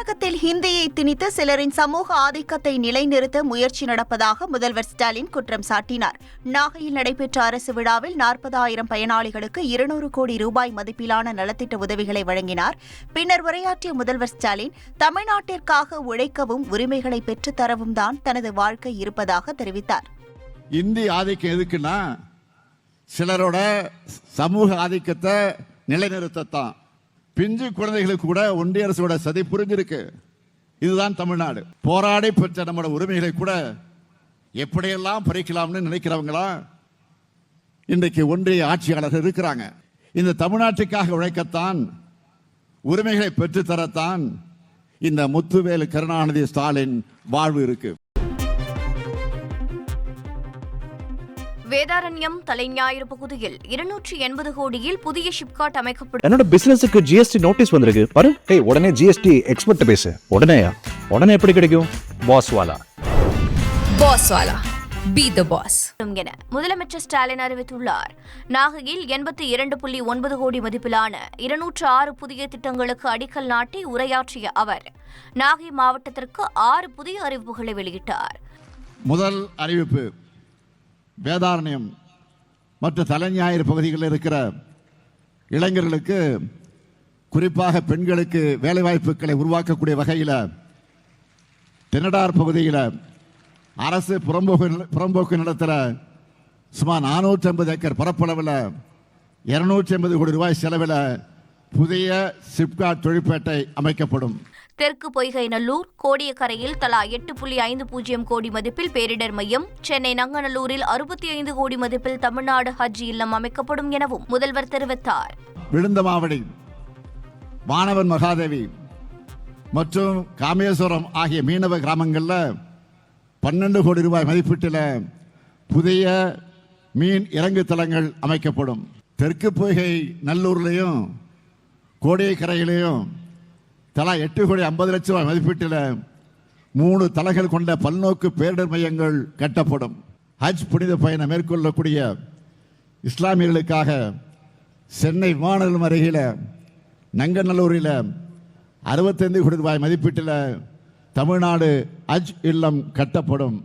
தமிழகத்தில் ஹிந்தியை திணித்து சிலரின் சமூக ஆதிக்கத்தை நிலைநிறுத்த முயற்சி நடப்பதாக முதல்வர் ஸ்டாலின் குற்றம் சாட்டினார். நாகையில் நடைபெற்ற அரசு விழாவில் 40,000 பயனாளிகளுக்கு 200 கோடி ரூபாய் மதிப்பிலான நலத்திட்ட உதவிகளை வழங்கினார். பின்னர் உரையாற்றிய முதல்வர் ஸ்டாலின், தமிழ்நாட்டிற்காக உழைக்கவும் உரிமைகளை பெற்றுத்தரவும் தான் தனது வாழ்க்கை இருப்பதாக தெரிவித்தார். இந்தி ஆதிக்கம் எதுக்குன்னா சிலரோட சமூக ஆதிக்கத்தை நிலைநிறுத்தத்தான். பிஞ்சு குழந்தைகளுக்கு கூட ஒன்றிய அரசோட சதி புரிஞ்சிருக்கு. இதுதான் தமிழ்நாடு. போராடி பெற்ற நம்மளோட உரிமைகளை கூட எப்படியெல்லாம் பறிக்கலாம்னு நினைக்கிறவங்களா இன்றைக்கு ஒன்றிய ஆட்சியாளர்கள் இருக்கிறாங்க. இந்த தமிழ்நாட்டுக்காக உழைக்கத்தான், உரிமைகளை பெற்றுத்தரத்தான் இந்த முத்துவேலு கருணாநிதி ஸ்டாலின் வாழ்வு இருக்கு. வேதாரண்யம் தலைஞாயிறு பகுதியில் 280 கோடியில் புதிய ஷிப்காட் அமைக்கப்படும். என்னோட பிசினஸுக்கு ஜிஎஸ்டி நோட்டீஸ் வந்திருக்கு பாரு. ஏய், உடனே ஜிஎஸ்டி எக்ஸ்பர்ட் பேசு. உடனே எப்படி கிடைக்கும்? பாஸ்வாலா பி தி பாஸ் என முதலமைச்சர் ஸ்டாலின் அறிவித்துள்ளார். நாகையில் 82.9 கோடி மதிப்பிலான 206 புதிய திட்டங்களுக்கு அடிக்கல் நாட்டி உரையாற்றிய அவர் நாகை மாவட்டத்திற்கு 6 புதிய அறிவிப்புகளை வெளியிட்டார். முதல் அறிவிப்பு, வேதாரண்யம் மற்றும் தலைஞாயிறு பகுதிகளில் இருக்கிற இளைஞர்களுக்கு, குறிப்பாக பெண்களுக்கு வேலைவாய்ப்புகளை உருவாக்கக்கூடிய வகையில் தென்னடார் பகுதியில் அரசு புறம்போக்கு நிலத்தில் சுமார் 450 ஏக்கர் பரப்பளவில் 280 கோடி ரூபாய் செலவில் புதிய சிப்காட் தொழிற்பேட்டை அமைக்கப்படும். தெற்கு பொய்கைநல்லூர், கோடியக்கரையில் தலா 8.50 கோடி மதிப்பில் பேரிடர் மையம், சென்னை நங்கநல்லூரில் 65 கோடி மதிப்பில் தமிழ்நாடு ஹஜ் இல்லம் அமைக்கப்படும் எனவும் முதல்வர் தெரிவித்தார். விழுந்தமாவடி, வானவன் மகாதேவி மற்றும் காமேஸ்வரம் ஆகிய மீனவ கிராமங்களில் 12 கோடி ரூபாய் மதிப்பீட்டில் புதிய மீன் இறங்கு தளங்கள் அமைக்கப்படும். தெற்கு பொய்கை நல்லூர்லையும் கோடியக்கரையிலையும் தலா 8 கோடி 50 லட்சம் ரூபாய் மதிப்பீட்டில் 3 தளங்கள் கொண்ட பல்நோக்கு பேரிடர் மையங்கள் கட்டப்படும். ஹஜ் புனித பயணம் மேற்கொள்ளக்கூடிய இஸ்லாமியர்களுக்காக சென்னை விமான நிலையம் அருகில் நங்கநல்லூரில் 65 கோடி ரூபாய் மதிப்பீட்டில் தமிழ்நாடு ஹஜ் இல்லம் கட்டப்படும்.